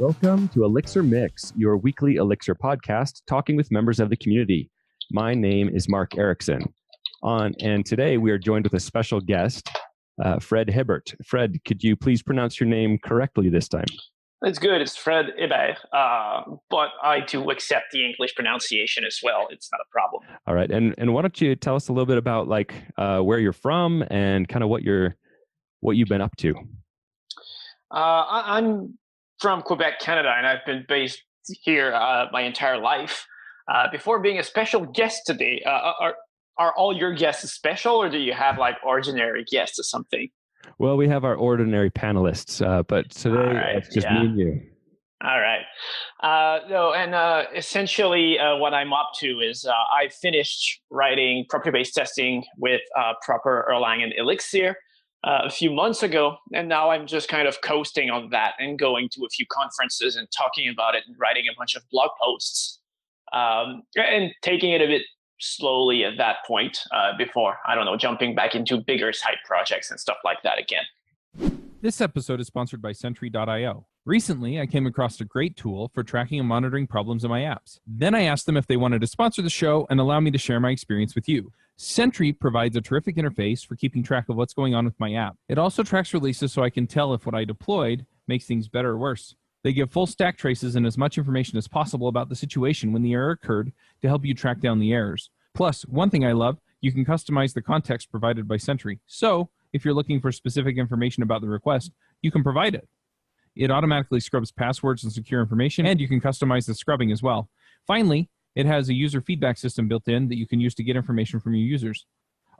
Welcome to Elixir Mix, your weekly Elixir podcast, talking with members of the community. My name is Mark Ericksen, and today we are joined with a special guest, Fred Hebert. Fred, could you please pronounce your name correctly this time? It's good. It's Fred Hebert, but I do accept the English pronunciation as well. It's not a problem. All right, and why don't you tell us a little bit about where you're from and kind of what you've been up to? I'm from Quebec, Canada, and I've been based here my entire life. Before being a special guest today, are all your guests special, or do you have ordinary guests or something? Well, we have our ordinary panelists, but today it's just me and you. All right. Essentially what I'm up to is I finished writing property-based testing with PropEr, Erlang, and Elixir a few months ago, and now I'm just kind of coasting on that and going to a few conferences and talking about it and writing a bunch of blog posts and taking it a bit slowly at that point before, jumping back into bigger side projects and stuff like that again. This episode is sponsored by Sentry.io. Recently, I came across a great tool for tracking and monitoring problems in my apps. Then I asked them if they wanted to sponsor the show and allow me to share my experience with you. Sentry provides a terrific interface for keeping track of what's going on with my app. It also tracks releases so I can tell if what I deployed makes things better or worse. They give full stack traces and as much information as possible about the situation when the error occurred to help you track down the errors. Plus, one thing I love, you can customize the context provided by Sentry. So, if you're looking for specific information about the request, you can provide it. It automatically scrubs passwords and secure information, and you can customize the scrubbing as well. Finally, it has a user feedback system built in that you can use to get information from your users.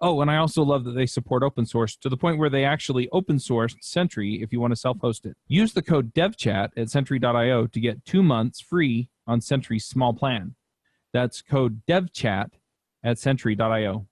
Oh, and I also love that they support open source to the point where they actually open sourced Sentry if you want to self-host it. Use the code devchat at Sentry.io to get 2 months free on Sentry's small plan. That's code devchat at Sentry.io.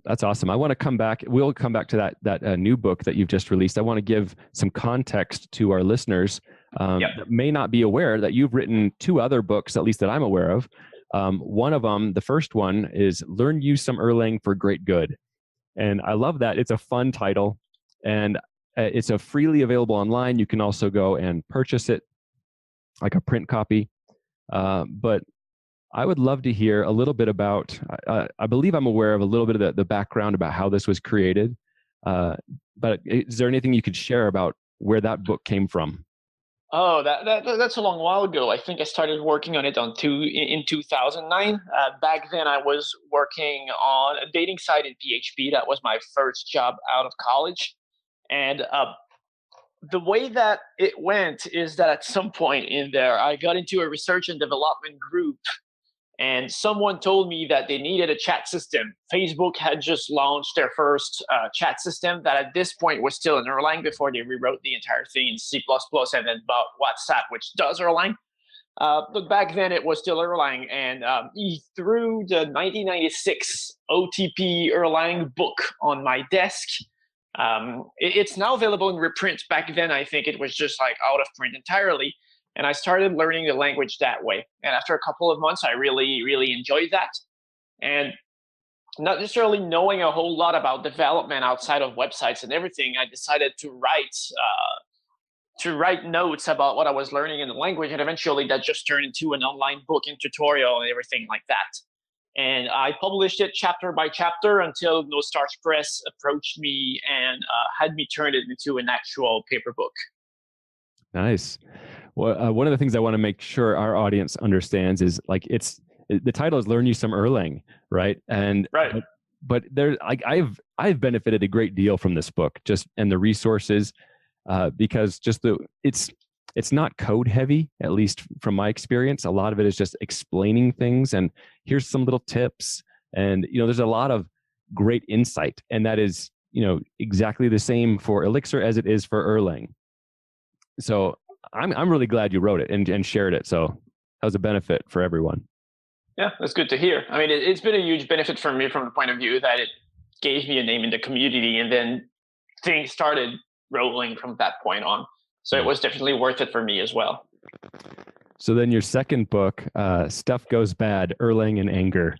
That's awesome. I want to come back. We'll come back to that new book that you've just released. I want to give some context to our listeners that may not be aware that you've written 2 other books, at least that I'm aware of. One of them, the first one, is Learn You Some Erlang for Great Good. And I love that. It's a fun title, and it's a freely available online. You can also go and purchase it, like a print copy. But I would love to hear a little bit about, I believe I'm aware of a little bit of the background about how this was created. But is there anything you could share about where that book came from? Oh, that's a long while ago. I think I started working on it in 2009. Back then, I was working on a dating site in PHP. That was my first job out of college. And the way that it went is that at some point in there, I got into a research and development group, and someone told me that they needed a chat system. Facebook had just launched their first chat system that at this point was still in Erlang before they rewrote the entire thing in C++ and then bought WhatsApp, which does Erlang. But back then it was still Erlang. And he threw the 1996 OTP Erlang book on my desk. It's now available in reprint. Back then, I think it was just out of print entirely. And I started learning the language that way. And after a couple of months, I really, really enjoyed that. And not necessarily knowing a whole lot about development outside of websites and everything, I decided to write notes about what I was learning in the language. And eventually that just turned into an online book and tutorial and everything like that. And I published it chapter by chapter until No Starch Press approached me and had me turn it into an actual paper book. Nice. Well, one of the things I want to make sure our audience understands is the title is Learn You Some Erlang, right? And right. But there, I've benefited a great deal from this book, and the resources, because it's not code heavy, at least from my experience. A lot of it is just explaining things, and here's some little tips, and there's a lot of great insight, and that is exactly the same for Elixir as it is for Erlang. So I'm really glad you wrote it and shared it. So that was a benefit for everyone. Yeah, that's good to hear. I mean, it's been a huge benefit for me from the point of view that it gave me a name in the community, and then things started rolling from that point on. So it was definitely worth it for me as well. So then your second book, Stuff Goes Bad, Erlang and Anger.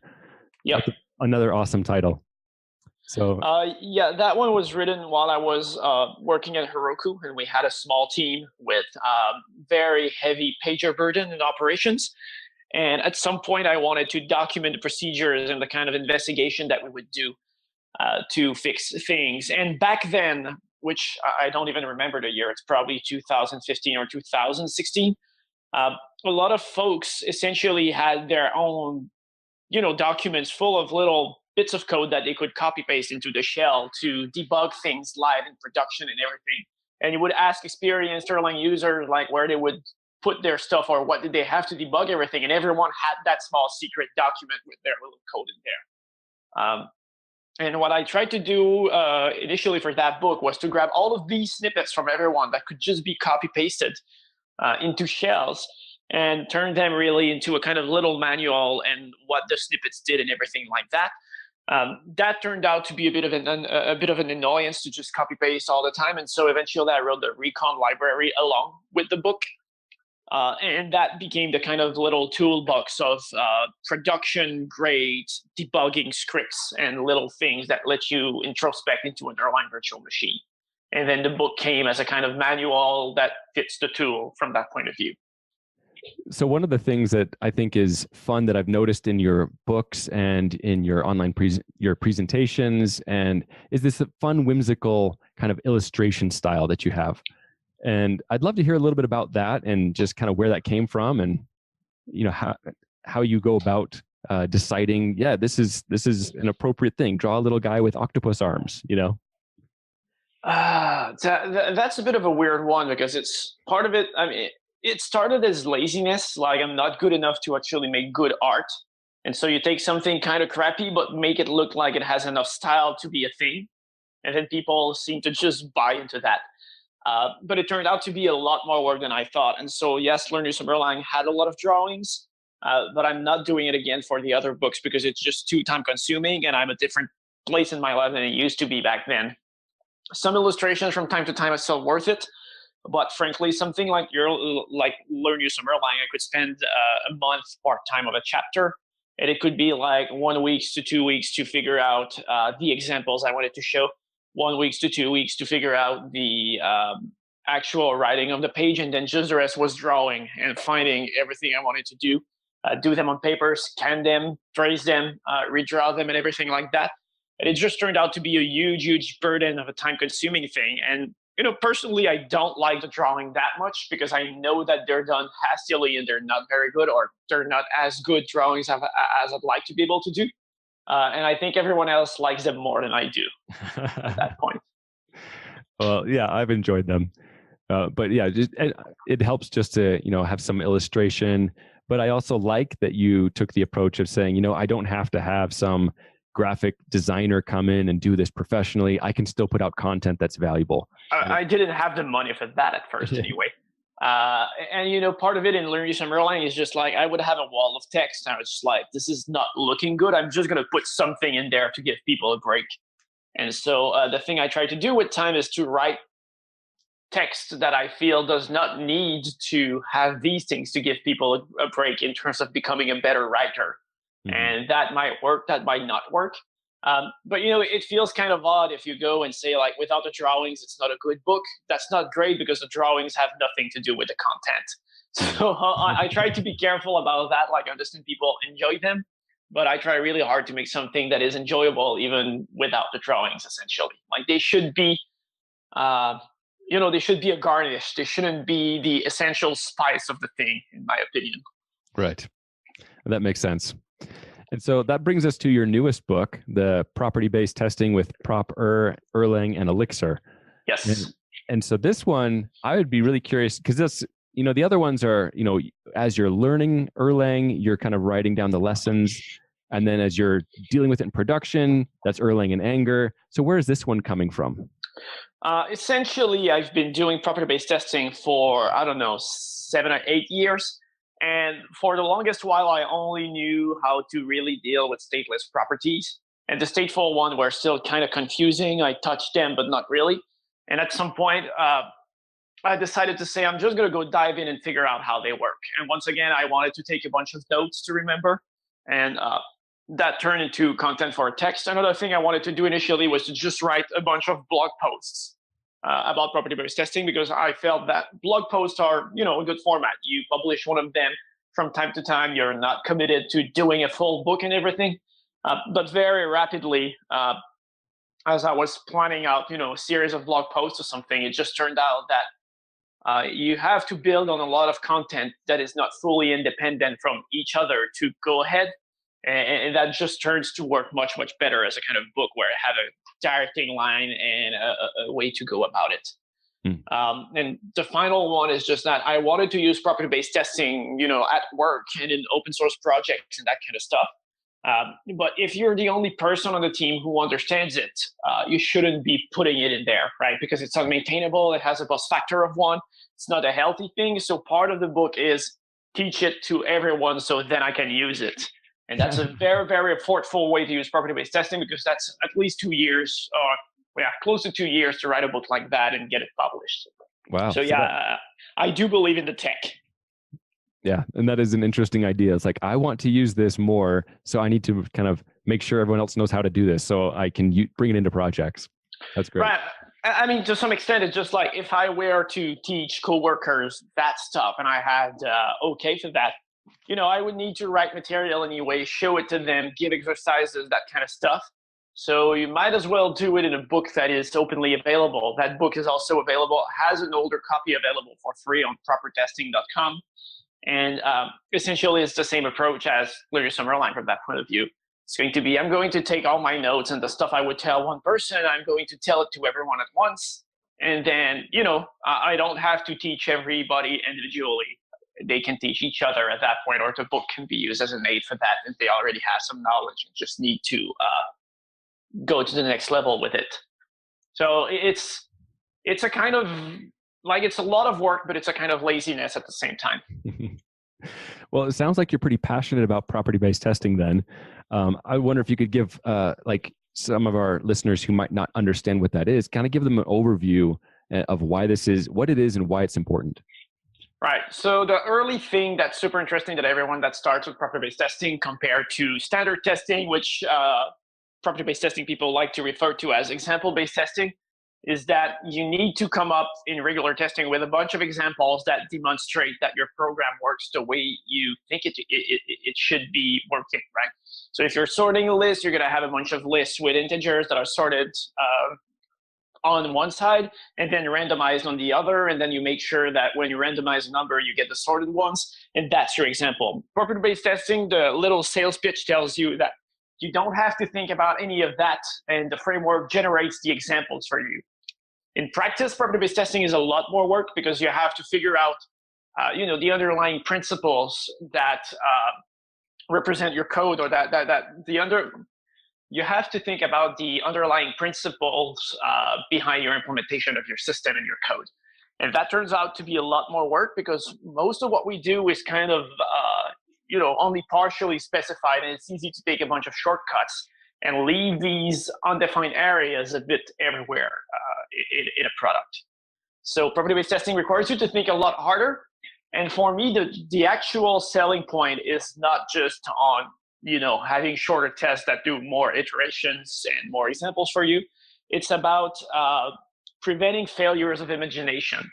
Yep. That's another awesome title. So yeah, that one was written while I was working at Heroku, and we had a small team with very heavy pager burden and operations. And at some point, I wanted to document the procedures and the kind of investigation that we would do to fix things. And back then, which I don't even remember the year, it's probably 2015 or 2016. A lot of folks essentially had their own, documents full of little bits of code that they could copy paste into the shell to debug things live in production and everything. And you would ask experienced Erlang users like where they would put their stuff or what did they have to debug everything, and everyone had that small secret document with their little code in there. And what I tried to do initially for that book was to grab all of these snippets from everyone that could just be copy pasted into shells and turn them really into a kind of little manual and what the snippets did and everything like that. That turned out to be a bit of an annoyance to just copy paste all the time, and so eventually I wrote the recon library along with the book. And that became the kind of little toolbox of production-grade debugging scripts and little things that let you introspect into an Erlang virtual machine. And then the book came as a kind of manual that fits the tool from that point of view. So one of the things that I think is fun that I've noticed in your books and in your online your presentations and is this fun, whimsical kind of illustration style that you have. And I'd love to hear a little bit about that and just kind of where that came from and, how you go about deciding, this is an appropriate thing. Draw a little guy with octopus arms, That's a bit of a weird one because it's part of it. I mean, it started as laziness. Like I'm not good enough to actually make good art. And so you take something kind of crappy, but make it look like it has enough style to be a thing. And then people seem to just buy into that. But it turned out to be a lot more work than I thought. And so, yes, Learn You Some Erlang had a lot of drawings, but I'm not doing it again for the other books because it's just too time consuming and I'm a different place in my life than it used to be back then. Some illustrations from time to time are still worth it. But frankly, something like Learn You Some Erlang, I could spend a month part-time of a chapter. And it could be like 1 week to 2 weeks to figure out the examples I wanted to show. 1 week to 2 weeks to figure out the actual writing of the page, and then just the rest was drawing and finding everything I wanted to do them on paper, scan them, trace them, redraw them, and everything like that. And it just turned out to be a huge, huge burden of a time-consuming thing. And personally, I don't like the drawing that much because I know that they're done hastily and they're not very good, or they're not as good drawings as I'd like to be able to do. And I think everyone else likes them more than I do at that point. Well, yeah, I've enjoyed them. But yeah, it helps just to, have some illustration. But I also like that you took the approach of saying, I don't have to have some graphic designer come in and do this professionally. I can still put out content that's valuable. I didn't have the money for that at first anyway. And part of it in Learn You Some Erlang is just like I would have a wall of text and I was just like, this is not looking good. I'm just going to put something in there to give people a break. And so the thing I try to do with time is to write text that I feel does not need to have these things to give people a break in terms of becoming a better writer. Mm-hmm. And that might work, that might not work. But it feels kind of odd if you go and say like, without the drawings, it's not a good book. That's not great because the drawings have nothing to do with the content. So I try to be careful about that. Like I understand people enjoy them, but I try really hard to make something that is enjoyable even without the drawings. Essentially, like they should be, they should be a garnish. They shouldn't be the essential spice of the thing, in my opinion. Right, that makes sense. And so that brings us to your newest book, the property-based testing with PropEr, Erlang, and Elixir. Yes. And so this one, I would be really curious because this, the other ones are, as you're learning Erlang, you're kind of writing down the lessons. And then as you're dealing with it in production, that's Erlang and Anger. So where is this one coming from? Essentially, I've been doing property-based testing for, 7 or 8 years. And for the longest while, I only knew how to really deal with stateless properties. And the stateful ones were still kind of confusing. I touched them, but not really. And at some point, I decided to say, I'm just going to go dive in and figure out how they work. And once again, I wanted to take a bunch of notes to remember. And that turned into content for text. Another thing I wanted to do initially was to just write a bunch of blog posts about property-based testing, because I felt that blog posts are, a good format. You publish one of them from time to time. You're not committed to doing a full book and everything. But very rapidly, as I was planning out, a series of blog posts or something, it just turned out that you have to build on a lot of content that is not fully independent from each other to go ahead. And that just turns to work much, much better as a kind of book where I have a directing line and a way to go about it. And the final one is just that I wanted to use property-based testing, at work and in open source projects and that kind of stuff. But if you're the only person on the team who understands it, you shouldn't be putting it in there, right? Because it's unmaintainable. It has a buzz factor of 1. It's not a healthy thing. So part of the book is teach it to everyone so then I can use it. And that's a very, very thoughtful way to use property-based testing, because that's at least 2 years, or close to 2 years to write a book like that and get it published. Wow. So I do believe in the tech. Yeah. And that is an interesting idea. It's like, I want to use this more, so I need to kind of make sure everyone else knows how to do this so I can bring it into projects. That's great. Right. I mean, to some extent, it's just like if I were to teach coworkers that stuff and I had okay for that, I would need to write material anyway, show it to them, give exercises, that kind of stuff. So you might as well do it in a book that is openly available. That book is also available, has an older copy available for free on propertesting.com. And essentially, it's the same approach as You Some Erlang from that point of view. It's going to be, I'm going to take all my notes and the stuff I would tell one person, I'm going to tell it to everyone at once. And then, I don't have to teach everybody individually. They can teach each other at that point, or the book can be used as an aid for that if they already have some knowledge and just need to go to the next level with it. So it's a kind of, like, it's a lot of work, but it's a kind of laziness at the same time. Well, it sounds like you're pretty passionate about property-based testing then. I wonder if you could give some of our listeners who might not understand what that is, kind of give them an overview of why this is, what it is and why it's important. Right. So the early thing that's super interesting that everyone that starts with property-based testing compared to standard testing, which property-based testing people like to refer to as example-based testing, is that you need to come up in regular testing with a bunch of examples that demonstrate that your program works the way you think it should be working, right? So if you're sorting a list, you're going to have a bunch of lists with integers that are sorted on one side and then randomized on the other. And then you make sure that when you randomize a number, you get the sorted ones. And that's your example. Property-based testing, the little sales pitch tells you that you don't have to think about any of that, and the framework generates the examples for you. In practice, property-based testing is a lot more work because you have to figure out, the underlying principles that represent your code, or you have to think about the underlying principles behind your implementation of your system and your code. And that turns out to be a lot more work because most of what we do is kind of, only partially specified, and it's easy to take a bunch of shortcuts and leave these undefined areas a bit everywhere in a product. So property-based testing requires you to think a lot harder. And for me, the actual selling point is not just on, having shorter tests that do more iterations and more examples for you. It's about preventing failures of imagination,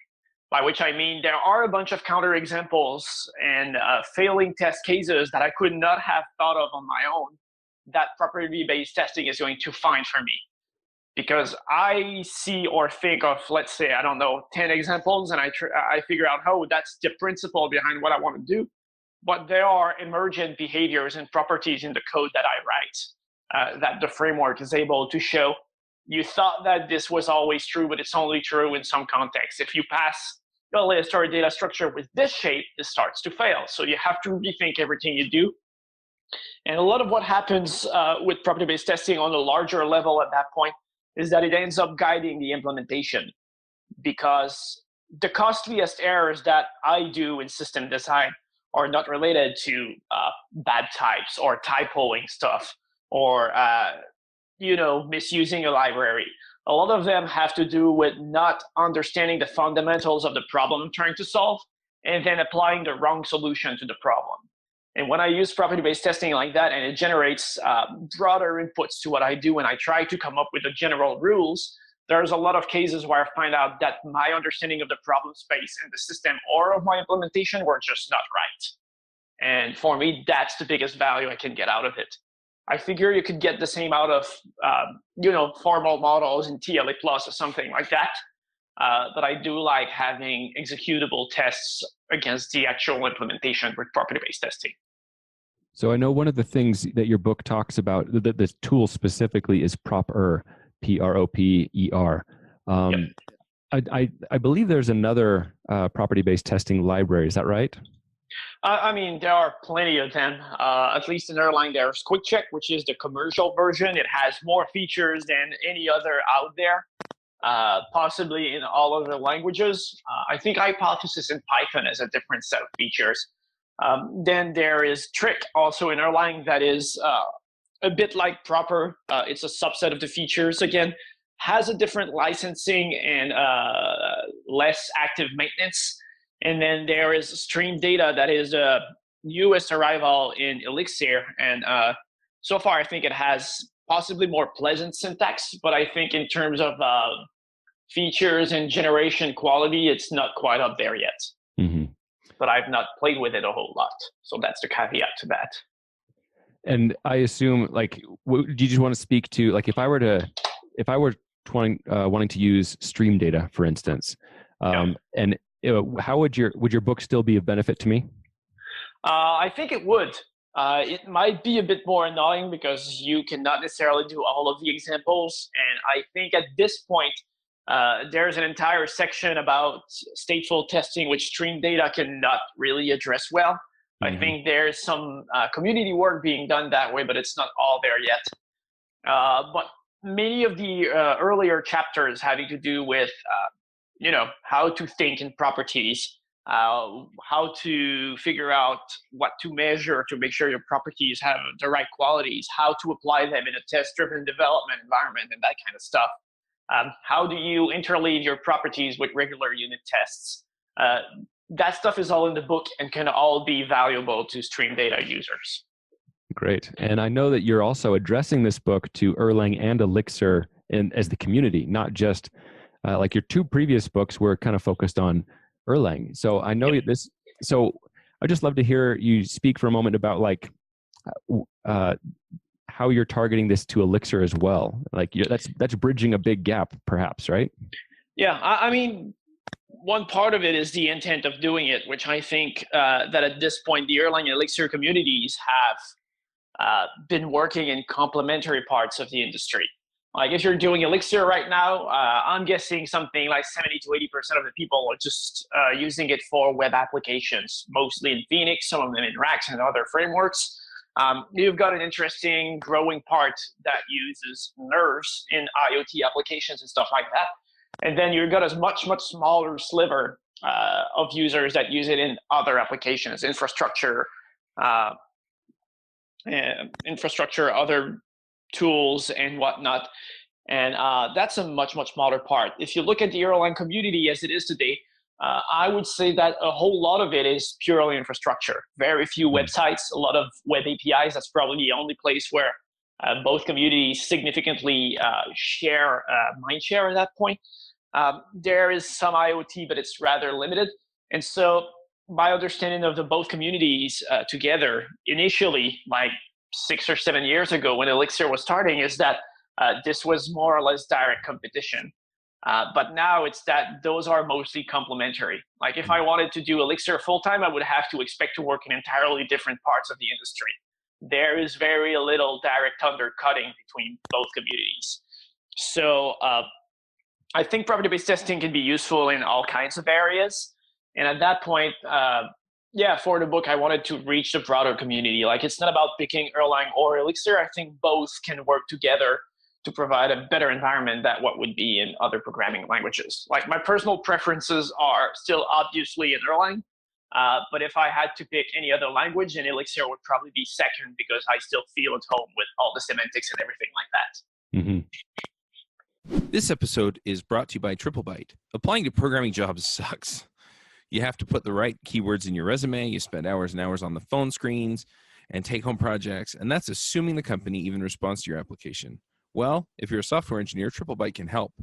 by which I mean there are a bunch of counterexamples and failing test cases that I could not have thought of on my own that property-based testing is going to find for me. Because I see or think of, let's say, 10 examples, and I figure out, that's the principle behind what I want to do. But there are emergent behaviors and properties in the code that I write that the framework is able to show. You thought that this was always true, but it's only true in some contexts. If you pass a list or a data structure with this shape, it starts to fail. So you have to rethink everything you do. And a lot of what happens with property-based testing on a larger level at that point is that it ends up guiding the implementation, because the costliest errors that I do in system design are not related to bad types or typoing stuff or misusing a library. A lot of them have to do with not understanding the fundamentals of the problem I'm trying to solve and then applying the wrong solution to the problem. And when I use property-based testing like that, and it generates broader inputs to what I do, and I try to come up with the general rules, there's a lot of cases where I find out that my understanding of the problem space and the system or of my implementation were just not right. And for me, that's the biggest value I can get out of it. I figure you could get the same out of, formal models in TLA Plus or something like that. But I do like having executable tests against the actual implementation with property-based testing. So I know one of the things that your book talks about, the tool specifically, is PropEr, P-R-O-P-E-R. Yep. I believe there's another property-based testing library. Is that right? There are plenty of them. At least in Erlang, there's QuickCheck, which is the commercial version. It has more features than any other out there, possibly in all other languages. I think Hypothesis in Python has a different set of features. Then there is Trick, also in Erlang, that is a bit like PropEr. It's a subset of the features. Again, has a different licensing and less active maintenance. And then there is Stream Data that is the newest arrival in Elixir. And so far, I think it has possibly more pleasant syntax. But I think in terms of features and generation quality, it's not quite up there yet. Mm-hmm. But I've not played with it a whole lot. So that's the caveat to that. And I assume, do you just want to speak to, if I were wanting to use Stream Data, for instance, and how would your book still be of benefit to me? I think it would. It might be a bit more annoying because you cannot necessarily do all of the examples. And I think at this point, there's an entire section about stateful testing, which Stream Data cannot really address well. Mm-hmm. I think there's some community work being done that way, but it's not all there yet. But many of the earlier chapters having to do with how to think in properties, how to figure out what to measure to make sure your properties have the right qualities, how to apply them in a test-driven development environment, and that kind of stuff. How do you interleave your properties with regular unit tests? That stuff is all in the book and can all be valuable to Stream Data users. Great. And I know that you're also addressing this book to Erlang and Elixir as the community, not just like your two previous books were kind of focused on Erlang. So I know this. So I'd just love to hear you speak for a moment about how you're targeting this to Elixir as well. That's bridging a big gap, perhaps, right? Yeah, one part of it is the intent of doing it, which I think that at this point, the Erlang and Elixir communities have been working in complementary parts of the industry. Like if you're doing Elixir right now, I'm guessing something like 70 to 80% of the people are just using it for web applications, mostly in Phoenix, some of them in Rax and other frameworks. You've got an interesting growing part that uses nerves in IoT applications and stuff like that. And then you've got a much, much smaller sliver of users that use it in other applications, infrastructure, other tools and whatnot. And that's a much, much smaller part. If you look at the Erlang community as it is today, I would say that a whole lot of it is purely infrastructure. Very few websites, a lot of web APIs. That's probably the only place where both communities significantly share mindshare at that point. There is some IoT, but it's rather limited. And so my understanding of the both communities together initially, like 6 or 7 years ago when Elixir was starting, is that this was more or less direct competition. But now it's that those are mostly complementary. Like if I wanted to do Elixir full-time, I would have to expect to work in entirely different parts of the industry. There is very little direct undercutting between both communities. So I think property-based testing can be useful in all kinds of areas. And at that point, for the book, I wanted to reach the broader community. Like it's not about picking Erlang or Elixir. I think both can work together to provide a better environment than what would be in other programming languages. Like my personal preferences are still obviously in Erlang, but if I had to pick any other language, then Elixir would probably be second because I still feel at home with all the semantics and everything like that. Mm-hmm. This episode is brought to you by Triplebyte. Applying to programming jobs sucks. You have to put the right keywords in your resume. You spend hours and hours on the phone screens and take-home projects, and that's assuming the company even responds to your application. Well, if you're a software engineer, Triplebyte can help.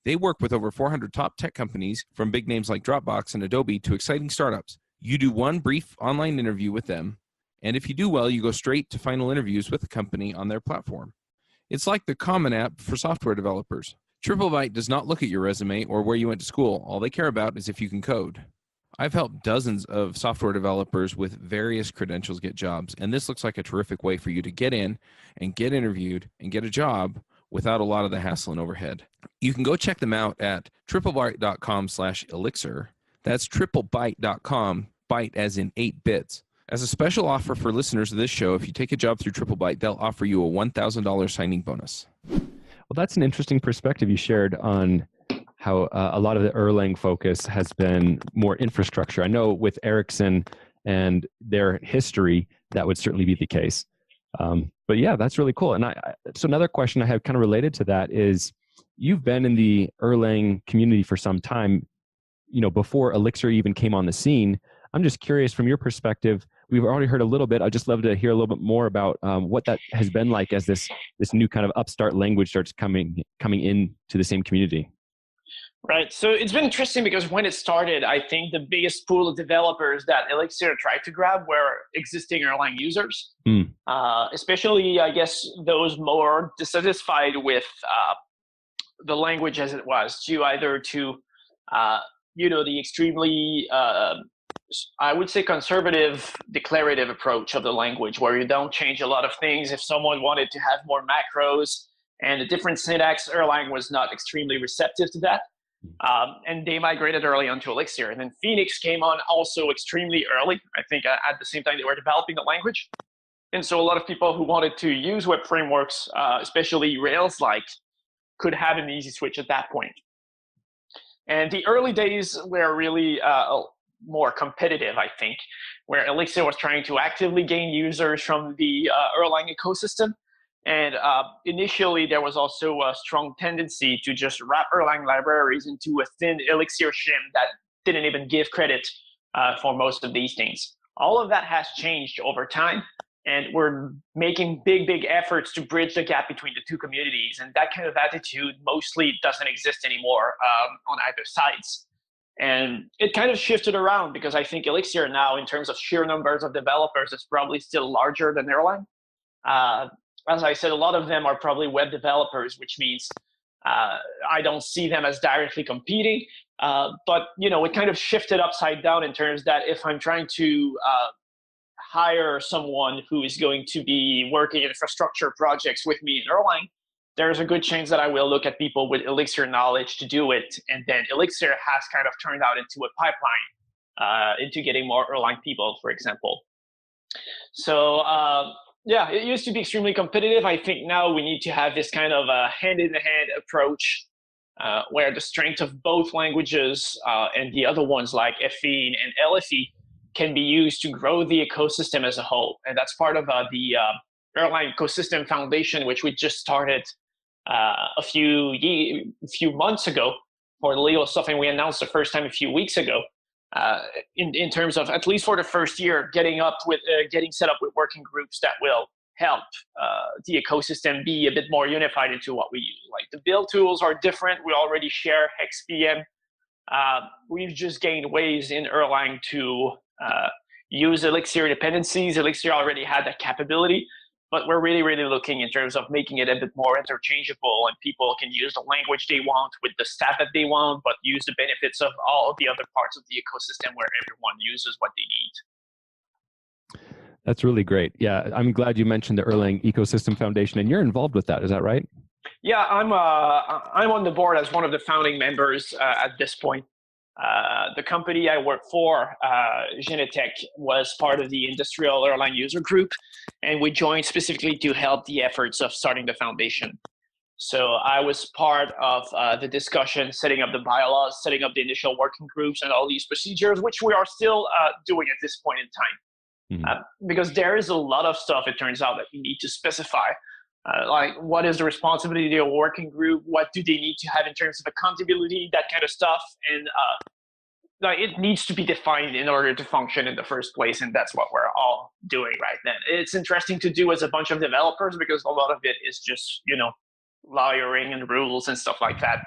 They work with over 400 top tech companies, from big names like Dropbox and Adobe to exciting startups. You do one brief online interview with them, and if you do well, you go straight to final interviews with the company on their platform. It's like the Common App for software developers. Triplebyte does not look at your resume or where you went to school. All they care about is if you can code. I've helped dozens of software developers with various credentials get jobs, and this looks like a terrific way for you to get in and get interviewed and get a job without a lot of the hassle and overhead. You can go check them out at triplebyte.com/elixir. That's triplebyte.com, byte as in 8 bits. As a special offer for listeners of this show, if you take a job through Triplebyte, they'll offer you a $1,000 signing bonus. Well, that's an interesting perspective you shared on how a lot of the Erlang focus has been more infrastructure. I know with Ericksen and their history, that would certainly be the case. But yeah, that's really cool. And so another question I have kind of related to that is, you've been in the Erlang community for some time, before Elixir even came on the scene. I'm just curious from your perspective. We've already heard a little bit. I'd just love to hear a little bit more about what that has been like as this new kind of upstart language starts coming into the same community. Right. So it's been interesting because when it started, I think the biggest pool of developers that Elixir tried to grab were existing Erlang users, especially, I guess, those more dissatisfied with the language as it was, due either to, the extremely, I would say, conservative, declarative approach of the language, where you don't change a lot of things. If someone wanted to have more macros and a different syntax, Erlang was not extremely receptive to that. And they migrated early onto Elixir. And then Phoenix came on also extremely early, I think at the same time they were developing the language. And so a lot of people who wanted to use web frameworks, especially Rails-like, could have an easy switch at that point. And the early days were really more competitive, I think, where Elixir was trying to actively gain users from the Erlang ecosystem. And initially, there was also a strong tendency to just wrap Erlang libraries into a thin Elixir shim that didn't even give credit for most of these things. All of that has changed over time, and we're making big efforts to bridge the gap between the two communities. And that kind of attitude mostly doesn't exist anymore on either sides. And it kind of shifted around because I think Elixir now, in terms of sheer numbers of developers, is probably still larger than Erlang. As I said, a lot of them are probably web developers, which means I don't see them as directly competing. But, it kind of shifted upside down in terms that if I'm trying to hire someone who is going to be working in infrastructure projects with me in Erlang, there's a good chance that I will look at people with Elixir knowledge to do it. And then Elixir has kind of turned out into a pipeline into getting more Erlang people, for example. So, yeah, it used to be extremely competitive. I think now we need to have this kind of a hand-in-hand approach where the strength of both languages and the other ones like FE and LFE can be used to grow the ecosystem as a whole. And that's part of the Erlang Ecosystem Foundation, which we just started a few months ago for the legal stuff, and we announced the first time a few weeks ago. In terms of, at least for the first year, getting set up with working groups that will help the ecosystem be a bit more unified into what we use. Like the build tools are different. We already share HexPM. We've just gained ways in Erlang to use Elixir dependencies. Elixir already had that capability, but we're really looking in terms of making it a bit more interchangeable, and people can use the language they want with the staff that they want, but use the benefits of all of the other parts of the ecosystem where everyone uses what they need. That's really great. Yeah, I'm glad you mentioned the Erlang Ecosystem Foundation, and you're involved with that. Is that right? Yeah, I'm on the board as one of the founding members at this point. The company I work for, Genetech, was part of the industrial Erlang user group, and we joined specifically to help the efforts of starting the foundation. So I was part of the discussion, setting up the bylaws, setting up the initial working groups, and all these procedures, which we are still doing at this point in time. Because there is a lot of stuff, it turns out, that we need to specify. Like, what is the responsibility of a working group? What do they need to have in terms of accountability, that kind of stuff. And it needs to be defined in order to function in the first place, and that's what we're all doing right then. It's interesting to do as a bunch of developers because a lot of it is just, lawyering and rules and stuff like that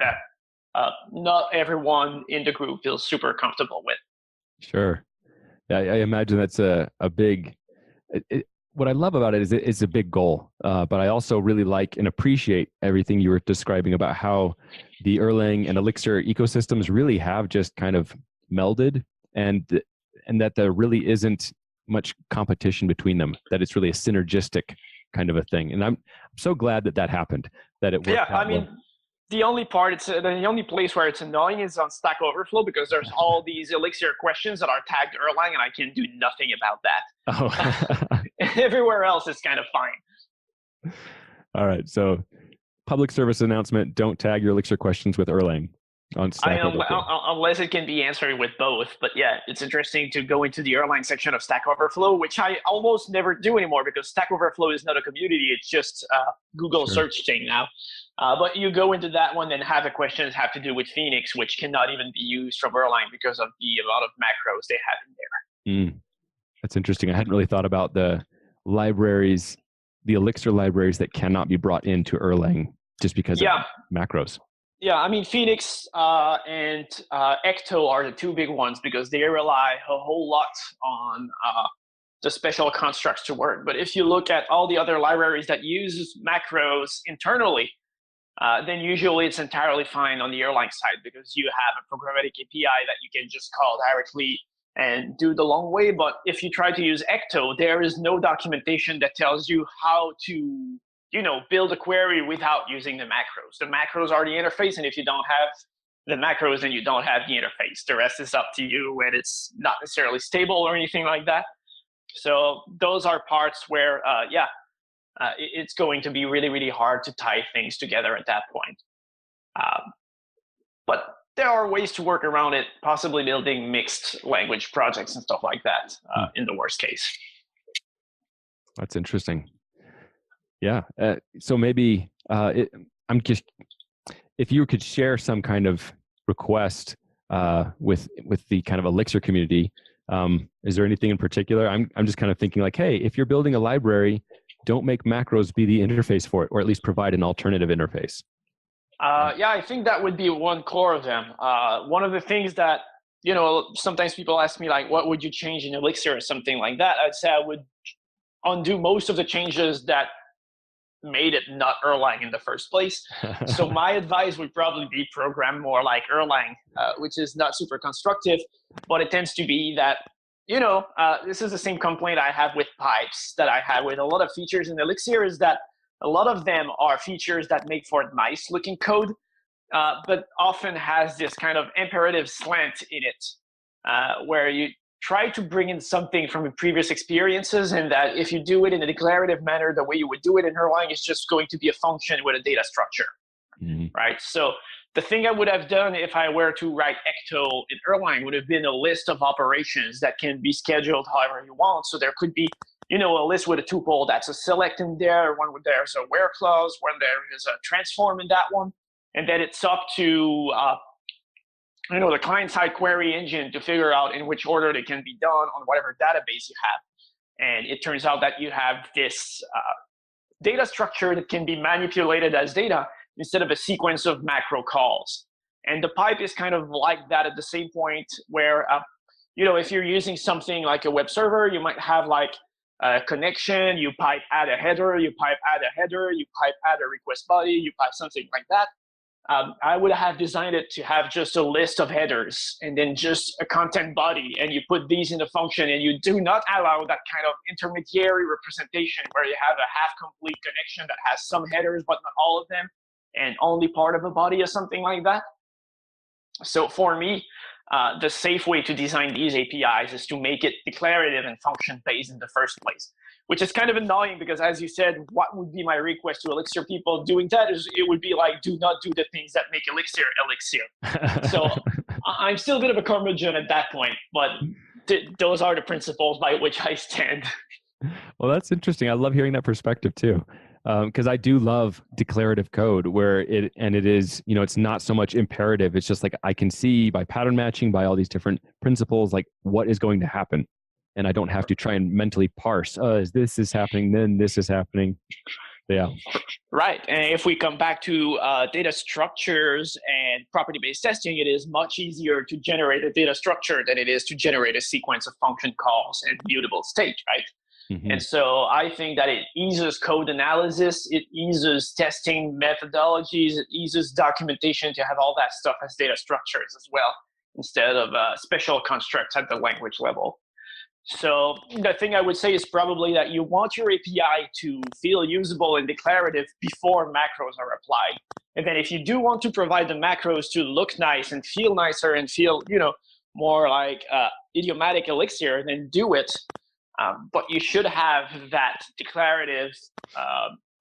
not everyone in the group feels super comfortable with. Sure. Yeah, I imagine that's a big... what I love about it is it's a big goal, but I also really like and appreciate everything you were describing about how the Erlang and Elixir ecosystems really have just kind of melded, and that there really isn't much competition between them, that it's really a synergistic kind of a thing. And I'm so glad that happened, that it worked out I mean, well. The only place where it's annoying is on Stack Overflow, because there's all these Elixir questions that are tagged Erlang, and I can do nothing about that. Oh. Everywhere else is kind of fine. All right. So public service announcement, don't tag your Elixir questions with Erlang on Stack Overflow. Unless it can be answered with both. But yeah, it's interesting to go into the Erlang section of Stack Overflow, which I almost never do anymore because Stack Overflow is not a community. It's just a Google search thing now. But you go into that one and half the questions have to do with Phoenix, which cannot even be used from Erlang because of the amount of macros they have in there. That's interesting. I hadn't really thought about the libraries, the Elixir libraries that cannot be brought into Erlang just because of macros. Yeah, I mean, Phoenix and Ecto are the two big ones because they rely a whole lot on the special constructs to work. But if you look at all the other libraries that use macros internally, then usually it's entirely fine on the Erlang side because you have a programmatic API that you can just call directly and do the long way. But if you try to use Ecto, there is no documentation that tells you how to build a query without using the macros. The macros are the interface, and if you don't have the macros, then you don't have the interface. The rest is up to you, and it's not necessarily stable or anything like that. So those are parts where, it's going to be really, really hard to tie things together at that point. But there are ways to work around it, possibly building mixed language projects and stuff like that in the worst case. That's interesting. Yeah. So maybe if you could share some kind of request with the kind of Elixir community, is there anything in particular? I'm just kind of thinking like, hey, if you're building a library, don't make macros be the interface for it, or at least provide an alternative interface. I think that would be one core of them. One of the things that, sometimes people ask me like, what would you change in Elixir or something like that? I'd say I would undo most of the changes that made it not Erlang in the first place. So my advice would probably be program more like Erlang, which is not super constructive, but it tends to be that, this is the same complaint I have with pipes that I have with a lot of features in Elixir, is that a lot of them are features that make for nice looking code, but often has this kind of imperative slant in it, where you try to bring in something from previous experiences, and that if you do it in a declarative manner, the way you would do it in Erlang is just going to be a function with a data structure, right? So the thing I would have done if I were to write Ecto in Erlang would have been a list of operations that can be scheduled however you want. So there could be, a list with a tuple that's a select in there, one where there's a where clause, when there is a transform in that one, and then it's up to the client-side query engine to figure out in which order they can be done on whatever database you have. And it turns out that you have this data structure that can be manipulated as data instead of a sequence of macro calls. And the pipe is kind of like that at the same point where, if you're using something like a web server, you might have like a connection, you pipe add a header, you pipe add a header, you pipe add a request body, you pipe something like that. I would have designed it to have just a list of headers and then just a content body, and you put these in the function, and you do not allow that kind of intermediary representation where you have a half-complete connection that has some headers but not all of them, and only part of a body or something like that. So for me, the safe way to design these APIs is to make it declarative and function-based in the first place, which is kind of annoying because, as you said, what would be my request to Elixir people doing that is it would be like, do not do the things that make Elixir Elixir. So I'm still a bit of a curmudgeon at that point, but those are the principles by which I stand. Well, that's interesting. I love hearing that perspective too. Because I do love declarative code where it is, it's not so much imperative. It's just like I can see by pattern matching, by all these different principles, like what is going to happen. And I don't have to try and mentally parse, as this is happening, then this is happening. Yeah. Right. And if we come back to data structures and property-based testing, it is much easier to generate a data structure than it is to generate a sequence of function calls and mutable state, right? Mm-hmm. And so I think that it eases code analysis, it eases testing methodologies, it eases documentation to have all that stuff as data structures as well, instead of special constructs at the language level. So the thing I would say is probably that you want your API to feel usable and declarative before macros are applied. And then if you do want to provide the macros to look nice and feel nicer and feel, more like idiomatic Elixir, then do it. But you should have that declarative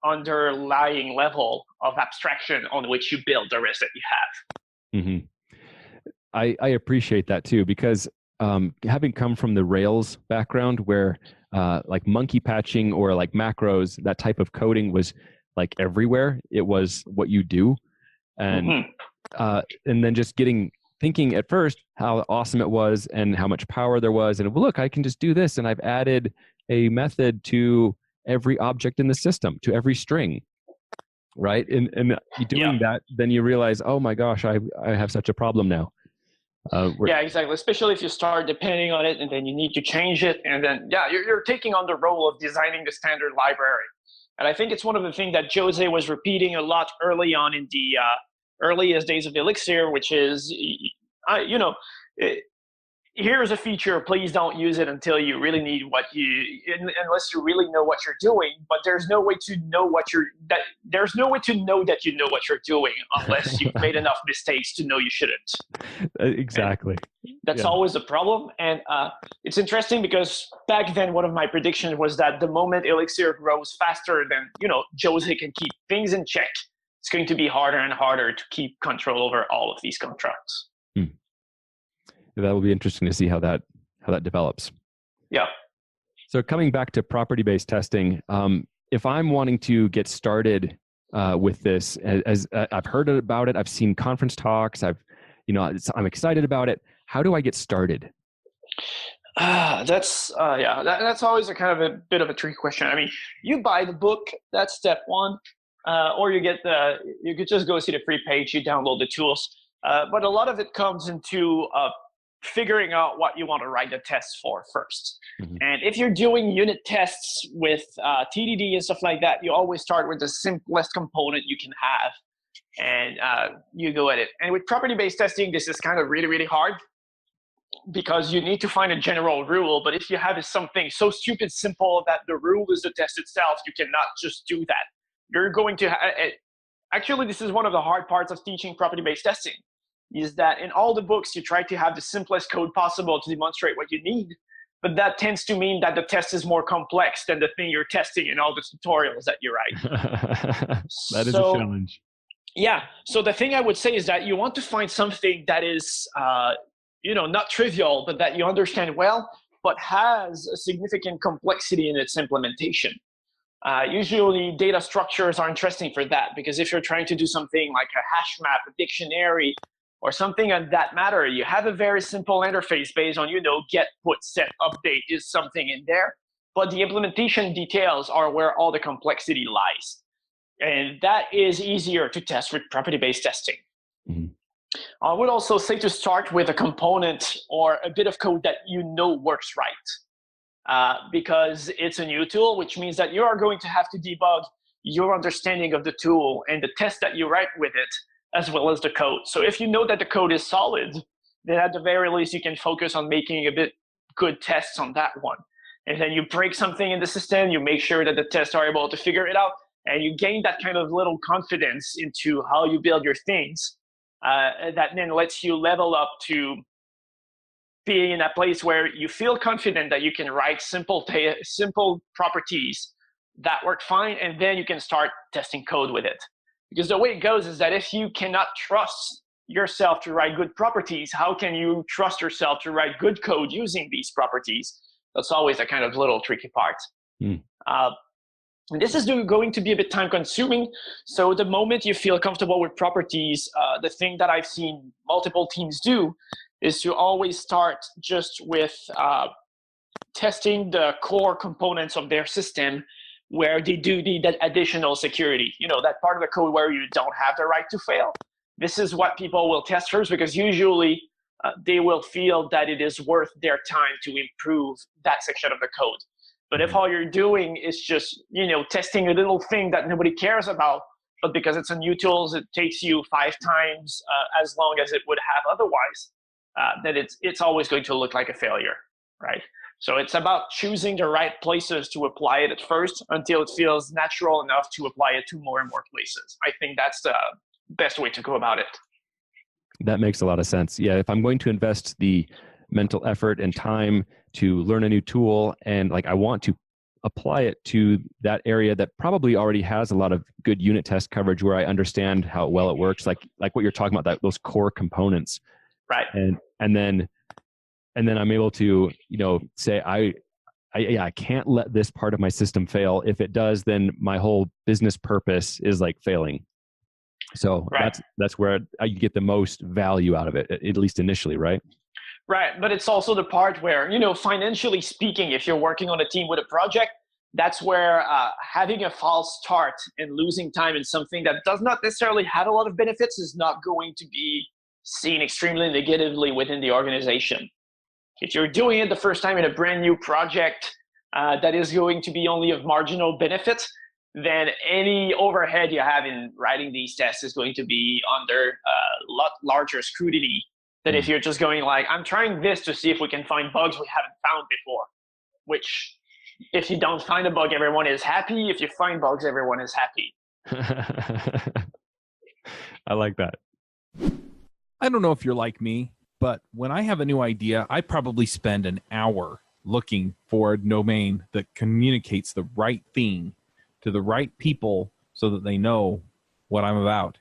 underlying level of abstraction on which you build the rest that you have. Mm-hmm. I appreciate that too, because having come from the Rails background where like monkey patching or like macros, that type of coding was like everywhere. It was what you do. And and then just thinking at first how awesome it was and how much power there was. And look, I can just do this. And I've added a method to every object in the system, to every string. Right. And doing that, then you realize, oh my gosh, I have such a problem now. Yeah, exactly. Especially if you start depending on it and then you need to change it. And then, you're taking on the role of designing the standard library. And I think it's one of the things that Jose was repeating a lot early on in the earliest days of Elixir, which is, here's a feature, please don't use it until you really need unless you really know what you're doing. But there's no way to know there's no way to know that you know what you're doing unless you've made enough mistakes to know you shouldn't. Exactly. And that's always a problem. And it's interesting because back then, one of my predictions was that the moment Elixir grows faster than, Jose can keep things in check, it's going to be harder and harder to keep control over all of these contracts. That will be interesting to see how that develops. Yeah. So coming back to property-based testing, if I'm wanting to get started with this, as I've heard about it, I've seen conference talks, I'm excited about it. How do I get started? That's always a kind of a bit of a tricky question. I mean, you buy the book, that's step one, or you could just go see the free page, you download the tools. But a lot of it comes into figuring out what you want to write the tests for first. Mm-hmm. And if you're doing unit tests with TDD and stuff like that, you always start with the simplest component you can have, and you go at it. And with property-based testing, this is kind of really, really hard because you need to find a general rule. But if you have something so stupid simple that the rule is the test itself, you cannot just do that. You're going to actually, this is one of the hard parts of teaching property-based testing, is that in all the books, you try to have the simplest code possible to demonstrate what you need. But that tends to mean that the test is more complex than the thing you're testing in all the tutorials that you write. That is a challenge. Yeah. So the thing I would say is that you want to find something that is, not trivial, but that you understand well, but has a significant complexity in its implementation. Usually data structures are interesting for that, because if you're trying to do something like a hash map, a dictionary, or something of that matter, you have a very simple interface based on, get, put, set, update is something in there. But the implementation details are where all the complexity lies. And that is easier to test with property-based testing. Mm-hmm. I would also say to start with a component or a bit of code that works right. Because it's a new tool, which means that you are going to have to debug your understanding of the tool and the test that you write with it, as well as the code. So if you know that the code is solid, then at the very least, you can focus on making a bit good tests on that one. And then you break something in the system, you make sure that the tests are able to figure it out, and you gain that kind of little confidence into how you build your things that then lets you level up to being in a place where you feel confident that you can write simple properties that work fine, and then you can start testing code with it. Because the way it goes is that if you cannot trust yourself to write good properties, how can you trust yourself to write good code using these properties? That's always a kind of little tricky part. And this is going to be a bit time consuming. So the moment you feel comfortable with properties, the thing that I've seen multiple teams do is to always start just with testing the core components of their system where they do need that additional security. That part of the code where you don't have the right to fail. This is what people will test first, because usually they will feel that it is worth their time to improve that section of the code. But if all you're doing is just, testing a little thing that nobody cares about, but because it's a new tool, it takes you 5 times as long as it would have otherwise, then it's always going to look like a failure, right? So it's about choosing the right places to apply it at first until it feels natural enough to apply it to more and more places. I think that's the best way to go about it. That makes a lot of sense. Yeah, if I'm going to invest the mental effort and time to learn a new tool, and I want to apply it to that area that probably already has a lot of good unit test coverage where I understand how well it works, like what you're talking about, those core components. Right. And then I'm able to, say, I can't let this part of my system fail. If it does, then my whole business purpose is failing. So right. that's where I get the most value out of it, at least initially, right? Right, but it's also the part where, financially speaking, if you're working on a team with a project, that's where having a false start and losing time in something that does not necessarily have a lot of benefits is not going to be seen extremely negatively within the organization. If you're doing it the first time in a brand new project that is going to be only of marginal benefit, then any overhead you have in writing these tests is going to be under a lot larger scrutiny than if you're just going I'm trying this to see if we can find bugs we haven't found before, which if you don't find a bug, everyone is happy. If you find bugs, everyone is happy. I like that. I don't know if you're like me, but when I have a new idea, I probably spend an hour looking for a domain that communicates the right thing to the right people so that they know what I'm about.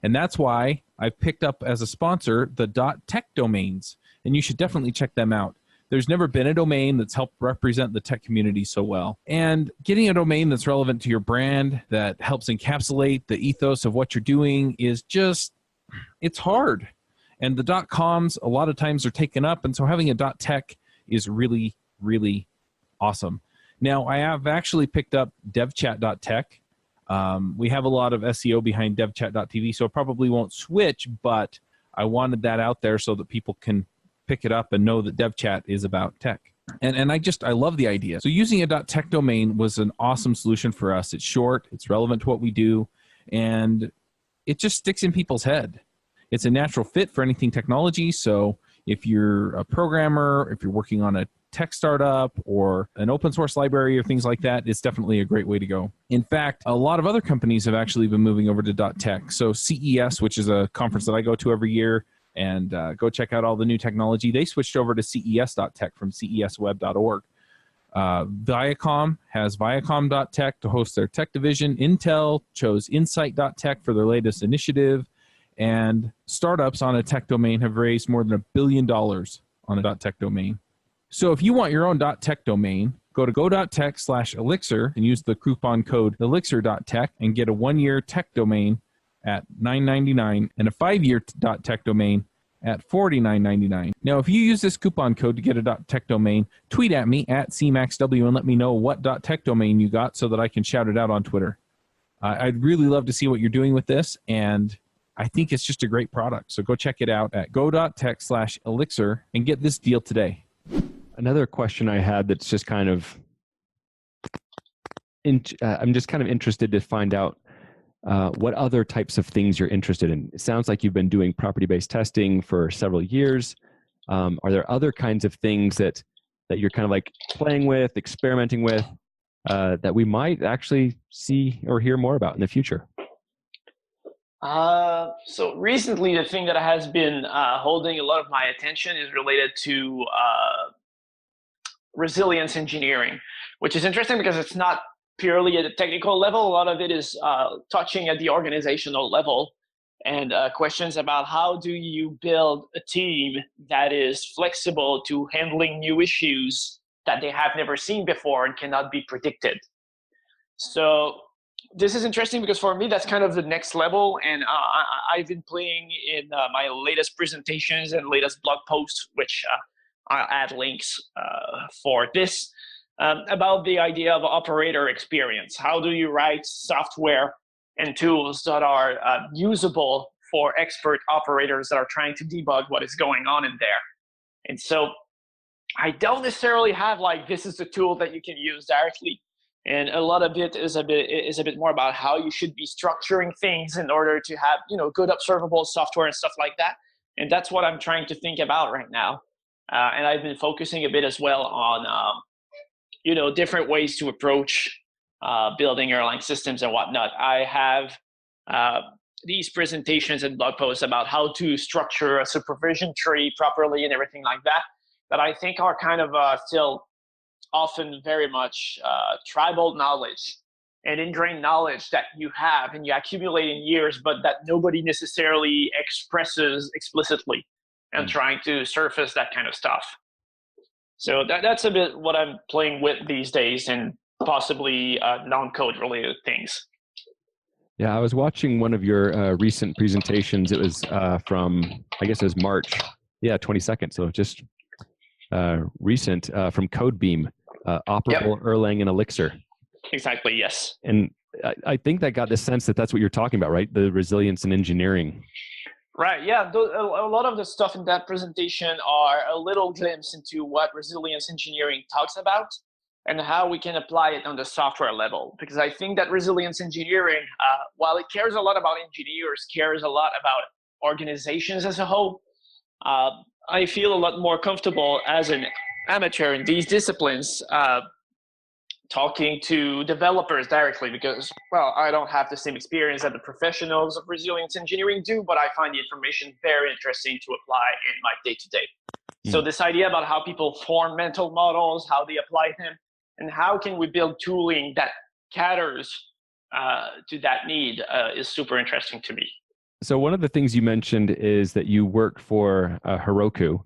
And that's why I've picked up as a sponsor the .tech domains, and you should definitely check them out. There's never been a domain that's helped represent the tech community so well. And getting a domain that's relevant to your brand, that helps encapsulate the ethos of what you're doing is just, it's hard. And the .coms a lot of times are taken up, and so having a .tech is really, really awesome. Now, I have actually picked up devchat.tech. We have a lot of SEO behind devchat.tv, so it probably won't switch, but I wanted that out there so that people can pick it up and know that devchat is about tech. And I love the idea. So using a .tech domain was an awesome solution for us. It's short, it's relevant to what we do, and it just sticks in people's head. It's a natural fit for anything technology, so if you're a programmer, if you're working on a tech startup or an open source library or things like that, it's definitely a great way to go. In fact, a lot of other companies have actually been moving over to .tech. So CES, which is a conference that I go to every year, and go check out all the new technology, they switched over to ces.tech from cesweb.org. Viacom has viacom.tech to host their tech division. Intel chose insight.tech for their latest initiative. And startups on a tech domain have raised more than $1 billion on a .tech domain. So if you want your own .tech domain, go to go.tech/elixir and use the coupon code elixir.tech and get a 1-year tech domain at $9.99 and a 5-year .tech domain at $49.99. Now, if you use this coupon code to get a .tech domain, tweet at me at CMaxW and let me know what .tech domain you got so that I can shout it out on Twitter. I'd really love to see what you're doing with this, and I think it's just a great product. So go check it out at go.tech/elixir and get this deal today. Another question I had that's just kind of, I'm just kind of interested to find out what other types of things you're interested in. It sounds like you've been doing property-based testing for several years. Are there other kinds of things that you're kind of playing with, experimenting with, that we might actually see or hear more about in the future? So recently, the thing that has been holding a lot of my attention is related to resilience engineering, which is interesting because it's not purely at a technical level. A lot of it is touching at the organizational level, and questions about how do you build a team that is flexible to handling new issues that they have never seen before and cannot be predicted. So this is interesting because for me, that's kind of the next level. And I've been playing in my latest presentations and latest blog posts, which I'll add links for this, about the idea of operator experience. How do you write software and tools that are usable for expert operators that are trying to debug what is going on in there? And so I don't necessarily have like, this is the tool that you can use directly. And a lot of it is a bit more about how you should be structuring things in order to have, good observable software and stuff like that. And that's what I'm trying to think about right now. And I've been focusing a bit as well on, different ways to approach building Erlang systems and whatnot. I have these presentations and blog posts about how to structure a supervision tree properly and everything like that, that I think are kind of still often very much tribal knowledge and ingrained knowledge that you have and you accumulate in years, but that nobody necessarily expresses explicitly, and trying to surface that kind of stuff. So that's a bit what I'm playing with these days, and possibly non-code related things. Yeah, I was watching one of your recent presentations. It was from, I guess it was March, 22nd. So just recent, from Codebeam, operable Erlang and Elixir. Exactly, yes. And I think that got the sense that that's what you're talking about, right? The resilience in engineering. Right, yeah. A lot of the stuff in that presentation are a little glimpse into what resilience engineering talks about and how we can apply it on the software level. Because I think that resilience engineering, while it cares a lot about engineers, cares a lot about organizations as a whole, I feel a lot more comfortable as an amateur in these disciplines talking to developers directly, because, well, I don't have the same experience that the professionals of resilience engineering do, but I find the information very interesting to apply in my day-to-day. So this idea about how people form mental models, how they apply them, and how can we build tooling that caters to that need is super interesting to me. So one of the things you mentioned is that you work for Heroku.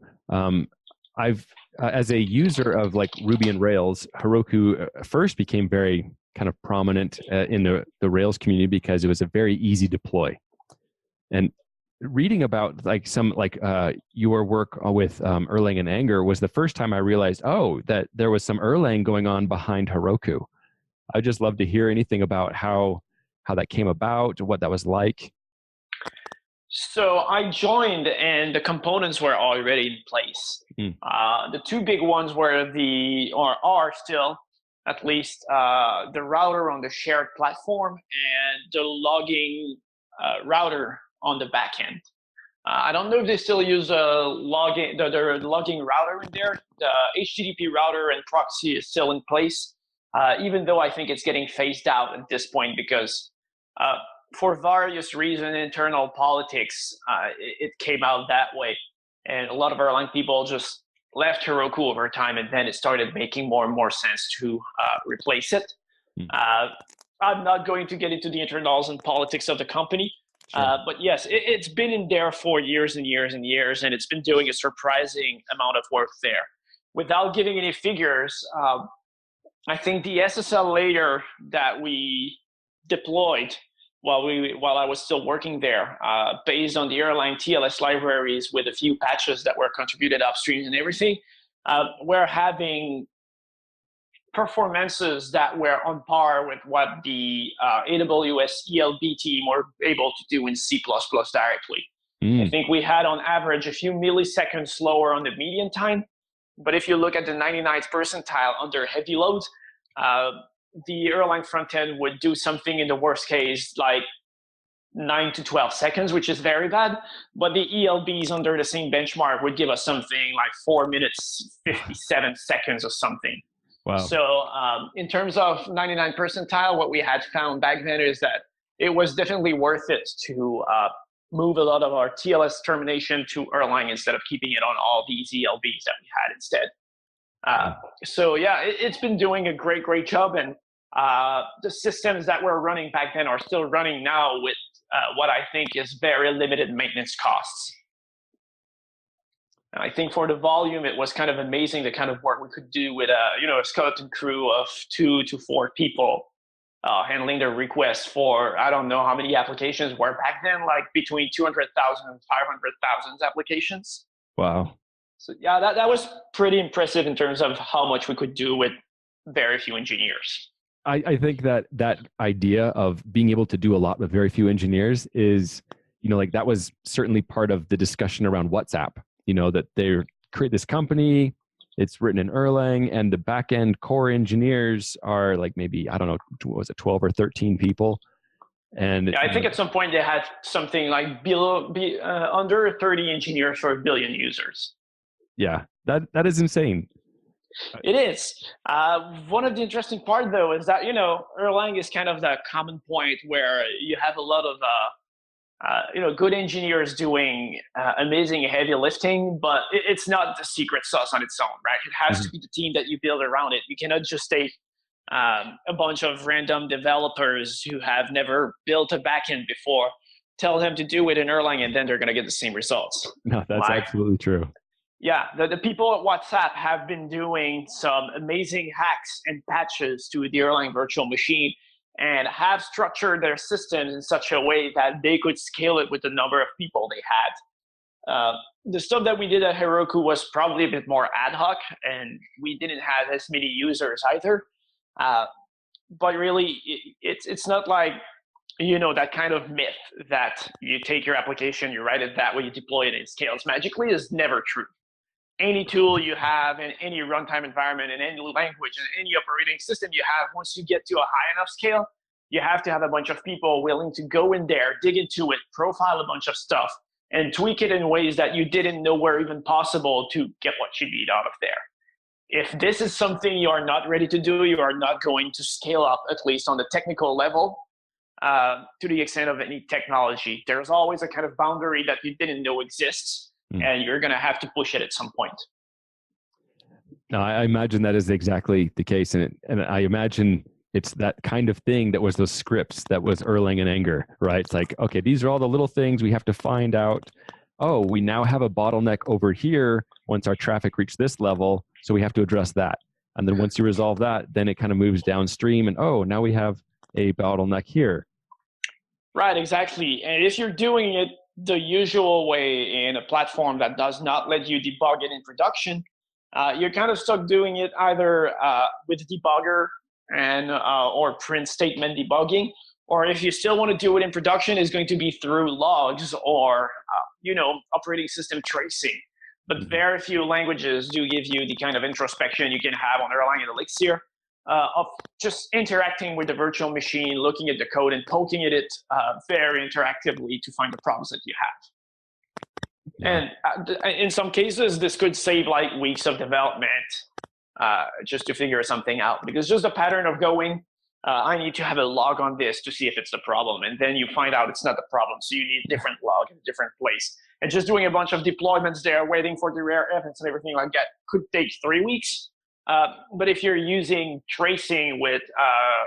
As a user of like Ruby and Rails, Heroku first became very kind of prominent in the Rails community because it was a very easy deploy. And reading about like your work with Erlang and Anger was the first time I realized, that there was some Erlang going on behind Heroku. I'd just love to hear anything about how that came about, what that was like. So I joined and the components were already in place. The two big ones were are still, at least, the router on the shared platform and the logging router on the back end. I don't know if they still use the logging router in there. The HTTP router and proxy is still in place, even though I think it's getting phased out at this point because for various reasons, internal politics, it came out that way. And a lot of Erlang people just left Heroku over time, and then it started making more and more sense to replace it. I'm not going to get into the internals and politics of the company, but yes, it's been in there for years and years and years, and it's been doing a surprising amount of work there. Without giving any figures, I think the SSL layer that we deployed while I was still working there, based on the Erlang TLS libraries with a few patches that were contributed upstream and everything, we're having performances that were on par with what the AWS ELB team were able to do in C++ directly. I think we had on average a few milliseconds slower on the median time, but if you look at the 99th percentile under heavy loads, the Erlang frontend would do something in the worst case like 9 to 12 seconds, which is very bad. But the ELBs under the same benchmark would give us something like 4 minutes, 57 seconds or something. Wow. So in terms of 99 percentile, what we had found back then is that it was definitely worth it to move a lot of our TLS termination to Erlang instead of keeping it on all these ELBs that we had instead. So yeah, it's been doing a great job, and the systems that were running back then are still running now with what I think is very limited maintenance costs. And I think for the volume, it was kind of amazing the kind of work we could do with a skeleton crew of 2 to 4 people handling the requests for, I don't know how many applications were back then, like between 200,000 and 500,000 applications. Wow. So yeah, that was pretty impressive in terms of how much we could do with very few engineers. I think that idea of being able to do a lot with very few engineers is, like that was certainly part of the discussion around WhatsApp, that they create this company, it's written in Erlang, and the back-end core engineers are like maybe, I don't know, what was it, 12 or 13 people? And yeah, I think at some point they had something like under 30 engineers for 1 billion users. Yeah, that is insane. It is. One of the interesting part, though, is that, Erlang is kind of the common point where you have a lot of, good engineers doing amazing heavy lifting, but it's not the secret sauce on its own, right? It has to be the team that you build around it. You cannot just take a bunch of random developers who have never built a backend before, tell them to do it in Erlang, and then they're going to get the same results. No, that's absolutely true. Yeah, the people at WhatsApp have been doing some amazing hacks and patches to the Erlang virtual machine and have structured their system in such a way that they could scale it with the number of people they had. The stuff that we did at Heroku was probably a bit more ad hoc, and we didn't have as many users either. But really, it's not like, that kind of myth that you take your application, you write it that way, you deploy it, and it scales magically is never true. Any tool you have in any runtime environment, in any language, in any operating system you have, once you get to a high enough scale, you have to have a bunch of people willing to go in there, dig into it, profile a bunch of stuff, and tweak it in ways that you didn't know were even possible to get what you need out of there. If this is something you are not ready to do, you are not going to scale up, at least on the technical level, to the extent of any technology. There's always a kind of boundary that you didn't know exists, and you're going to have to push it at some point. No, I imagine that is exactly the case. And I imagine it's that kind of thing that was those scripts that was Erlang and Anger, right? It's like, okay, these are all the little things we have to find out. Oh, we now have a bottleneck over here once our traffic reached this level, so we have to address that. And then once you resolve that, then it kind of moves downstream and, oh, now we have a bottleneck here. Right, exactly. And if you're doing it the usual way in a platform that does not let you debug it in production, you're kind of stuck doing it either with debugger and or print statement debugging, or if you still want to do it in production, it's going to be through logs or operating system tracing. But very few languages do give you the kind of introspection you can have on Erlang and Elixir of just interacting with the virtual machine, looking at the code and poking at it very interactively to find the problems that you have. Yeah. And in some cases, this could save like weeks of development just to figure something out, because just the pattern of going, I need to have a log on this to see if it's the problem. And then you find out it's not the problem. So you need a different log in a different place. And just doing a bunch of deployments there, waiting for the rare events and everything like that could take 3 weeks. But if you're using tracing with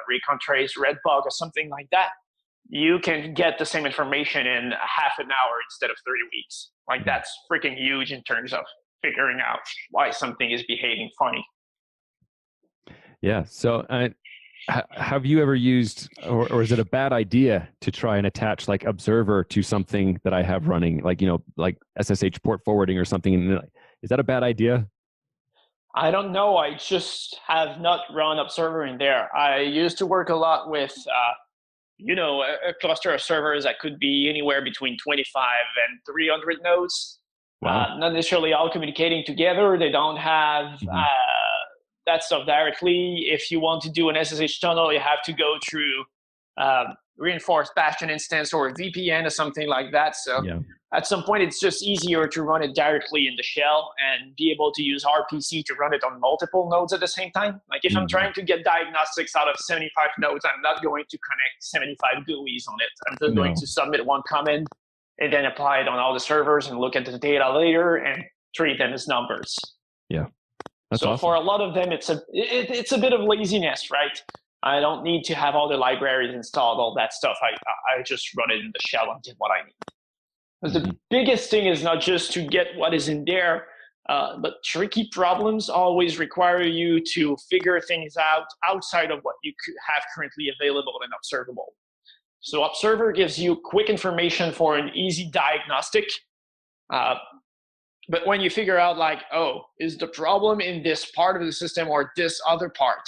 recon trace, redbug, or something like that, you can get the same information in half an hour instead of 3 weeks. Like, that's freaking huge in terms of figuring out why something is behaving funny. Yeah. So have you ever used, or is it a bad idea to try and attach like Observer to something that I have running, like, like SSH port forwarding or something? Is that a bad idea? I don't know. I just have not run Observer in there. I used to work a lot with, a cluster of servers that could be anywhere between 25 and 300 nodes. Wow. Not necessarily all communicating together. They don't have that stuff directly. If you want to do an SSH tunnel, you have to go through reinforced bastion instance or a VPN or something like that. So at some point, it's just easier to run it directly in the shell and be able to use RPC to run it on multiple nodes at the same time. Like if I'm trying to get diagnostics out of 75 nodes, I'm not going to connect 75 GUIs on it. I'm just going to submit one command and then apply it on all the servers and look at the data later and treat them as numbers. Yeah. That's so awesome. For a lot of them, it's a bit of laziness, right? I don't need to have all the libraries installed, all that stuff. I just run it in the shell and get what I need. But the biggest thing is not just to get what is in there, But tricky problems always require you to figure things out outside of what you have currently available and observable. So Observer gives you quick information for an easy diagnostic. But when you figure out like, oh, is the problem in this part of the system or this other part,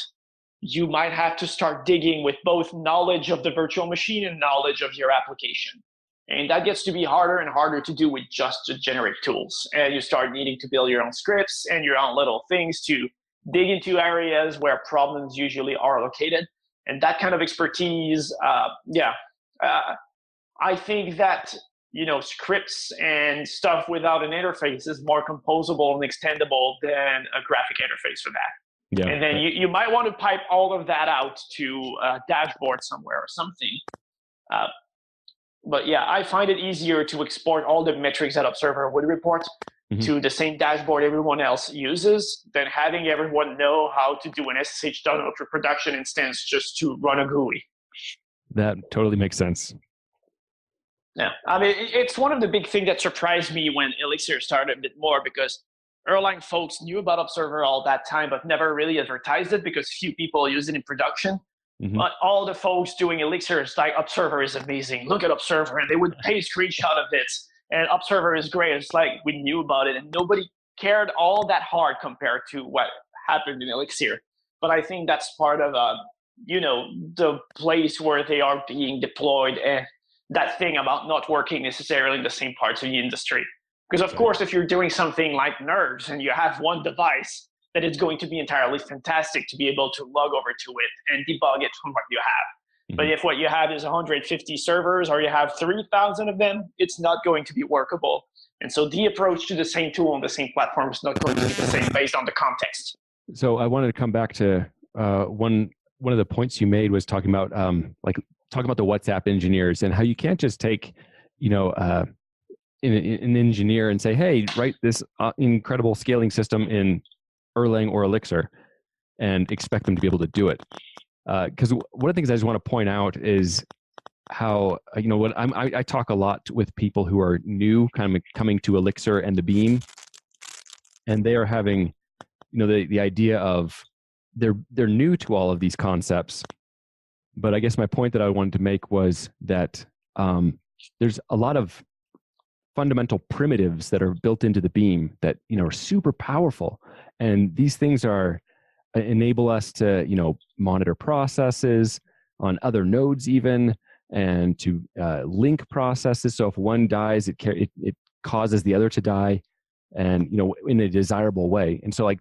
you might have to start digging with both knowledge of the virtual machine and knowledge of your application. And that gets to be harder and harder to do with just the generic tools. And you start needing to build your own scripts and your own little things to dig into areas where problems usually are located. And that kind of expertise, I think that scripts and stuff without an interface is more composable and extendable than a graphic interface for that. Yeah. And then you might want to pipe all of that out to a dashboard somewhere or something. But yeah, I find it easier to export all the metrics that Observer would report to the same dashboard everyone else uses than having everyone know how to do an SSH download to production instance just to run a GUI. That totally makes sense. Yeah, I mean, it's one of the big things that surprised me when Elixir started a bit more, because Erlang folks knew about Observer all that time, but never really advertised it because few people use it in production. But all the folks doing Elixir is like, Observer is amazing. Look at Observer. And they would pay a screenshot of it. And Observer is great. It's like we knew about it. And nobody cared all that hard compared to what happened in Elixir. But I think that's part of, the place where they are being deployed, and that thing about not working necessarily in the same parts of the industry. Because of course, if you're doing something like nerves and you have one device, that it's going to be entirely fantastic to be able to log over to it and debug it from what you have. But if what you have is 150 servers or you have 3,000 of them, it's not going to be workable. And so the approach to the same tool on the same platform is not going to be the same based on the context. So I wanted to come back to one of the points you made was talking about talking about the WhatsApp engineers and how you can't just take an engineer and say, hey, write this incredible scaling system in Erlang or Elixir and expect them to be able to do it. Because one of the things I just want to point out is how, I talk a lot with people who are new, kind of coming to Elixir and the Beam, and they are having, the idea of they're new to all of these concepts. But I guess my point that I wanted to make was that there's a lot of fundamental primitives that are built into the Beam that are super powerful. And these things enable us to, monitor processes on other nodes even, and to link processes. So if one dies, it causes the other to die, and, in a desirable way. And so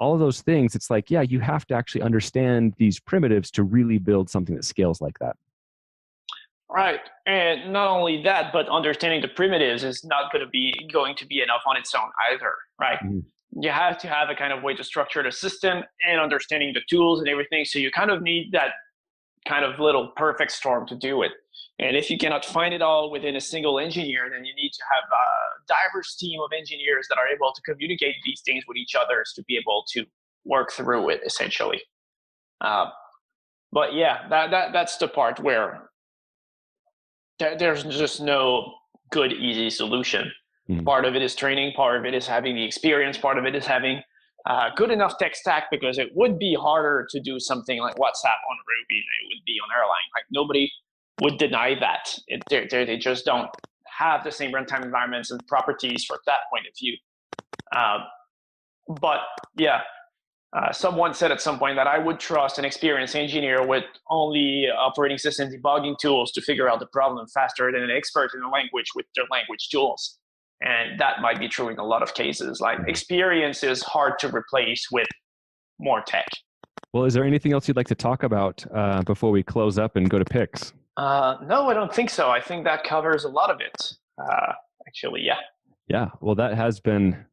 all of those things, it's like, yeah, you have to actually understand these primitives to really build something that scales like that. Right. And not only that, but understanding the primitives is not going to be enough on its own either, right? You have to have a kind of way to structure the system and understanding the tools and everything. So you kind of need that kind of little perfect storm to do it. And if you cannot find it all within a single engineer, then you need to have a diverse team of engineers that are able to communicate these things with each other to be able to work through it, essentially. But yeah, that's the part where there's just no good, easy solution. Part of it is training, part of it is having the experience, part of it is having good enough tech stack, because it would be harder to do something like WhatsApp on Ruby than it would be on Erlang. Like, nobody would deny that. They just don't have the same runtime environments and properties from that point of view. But yeah, someone said at some point that I would trust an experienced engineer with only operating system debugging tools to figure out the problem faster than an expert in a language with their language tools. And that might be true in a lot of cases. Like, experience is hard to replace with more tech. Well, is there anything else you'd like to talk about before we close up and go to picks? No, I don't think so. I think that covers a lot of it. Actually, yeah. Yeah, well, that has been,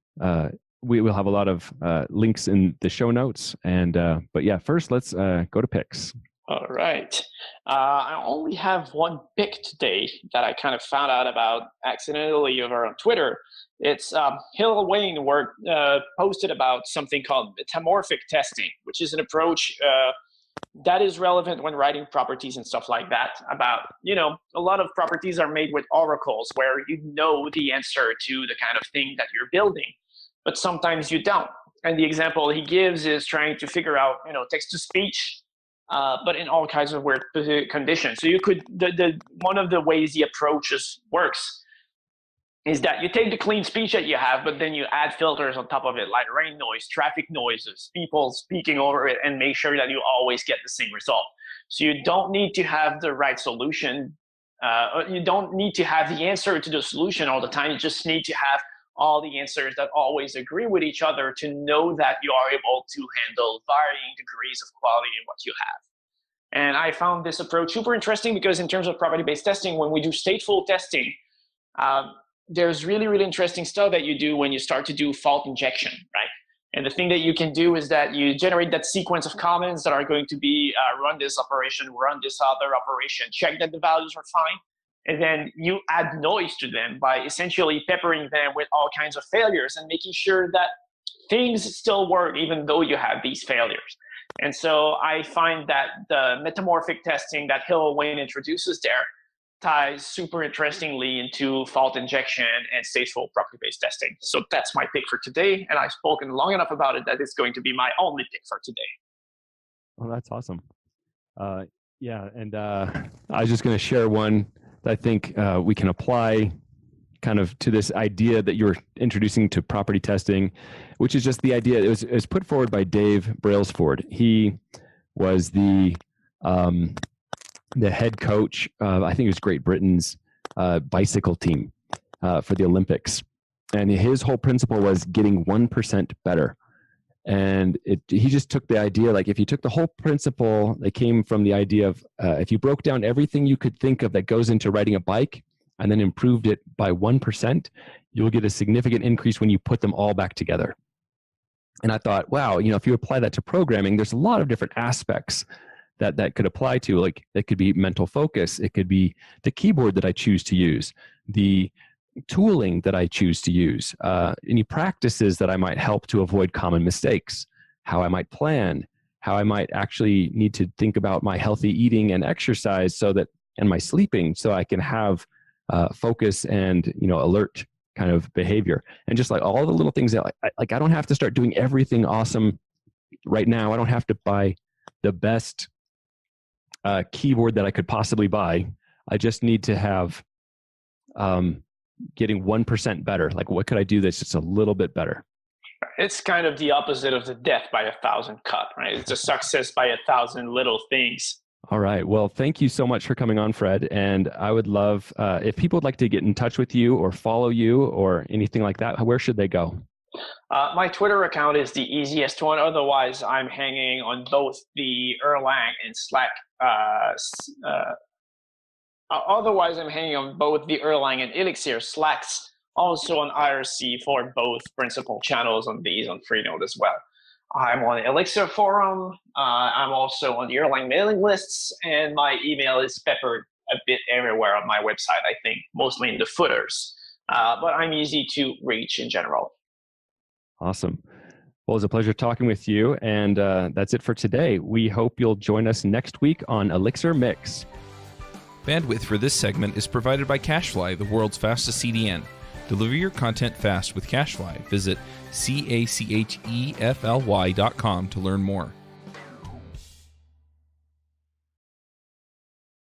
we will have a lot of links in the show notes. But yeah, first let's go to picks. All right. I only have one pick today that I kind of found out about accidentally over on Twitter. It's Hill Wayne posted about something called metamorphic testing, which is an approach that is relevant when writing properties and stuff like that. About, a lot of properties are made with oracles where you know the answer to the kind of thing that you're building. but sometimes you don't. And the example he gives is trying to figure out, text to speech, but in all kinds of weird conditions. So you could, one of the ways he approaches works is that you take the clean speech that you have, but then you add filters on top of it, like rain noise, traffic noises, people speaking over it, and make sure that you always get the same result. So you don't need to have the right solution. You don't need to have the answer to the solution all the time. You just need to have all the answers that always agree with each other to know that you are able to handle varying degrees of quality in what you have. And I found this approach super interesting because in terms of property-based testing, when we do stateful testing, there's really, really interesting stuff that you do when you start to do fault injection, right? And the thing that you can do is that you generate that sequence of comments that are going to be run this operation, run this other operation, check that the values are fine. And then you add noise to them by essentially peppering them with all kinds of failures and making sure that things still work even though you have these failures. And so I find that the metamorphic testing that Wayne introduces there ties super interestingly into fault injection and stateful property-based testing. So that's my pick for today, and I've spoken long enough about it that it's going to be my only pick for today. Well, that's awesome. Yeah, and I was just going to share one that I think we can apply kind of to this idea that you're introducing to property testing, which is just the idea. It was put forward by Dave Brailsford. He was the head coach of, I think it was Great Britain's bicycle team for the Olympics. And his whole principle was getting 1% better. And he just took the idea, like if you took the whole principle that came from the idea of if you broke down everything you could think of that goes into riding a bike and then improved it by 1%, you'll get a significant increase when you put them all back together. And I thought, wow, if you apply that to programming, there's a lot of different aspects that could apply to, like it could be mental focus. It could be the keyboard that I choose to use, the tooling that I choose to use, any practices that I might help to avoid common mistakes, how I might plan, how I might actually need to think about my healthy eating and exercise and my sleeping so I can have focus and, alert kind of behavior. And just like all the little things that I don't have to start doing everything awesome right now. I don't have to buy the best keyboard that I could possibly buy. I just need to have getting 1% better. Like, what could I do that's just a little bit better? It's kind of the opposite of the death by 1,000 cut, right? It's a success by 1,000 little things. All right. Well, thank you so much for coming on, Fred. And I would love, if people would like to get in touch with you or follow you or anything like that, where should they go? My Twitter account is the easiest one. Otherwise, I'm hanging on both the Erlang and Slack. Otherwise, I'm hanging on both the Erlang and Elixir Slacks, also on IRC for both principal channels on these on Freenode as well. I'm on the Elixir forum. I'm also on the Erlang mailing lists, and my email is peppered a bit everywhere on my website, I think, mostly in the footers. But I'm easy to reach in general. Awesome. Well, it was a pleasure talking with you, and that's it for today. We hope you'll join us next week on Elixir Mix. Bandwidth for this segment is provided by CacheFly, the world's fastest CDN. Deliver your content fast with CacheFly. Visit CacheFly.com to learn more.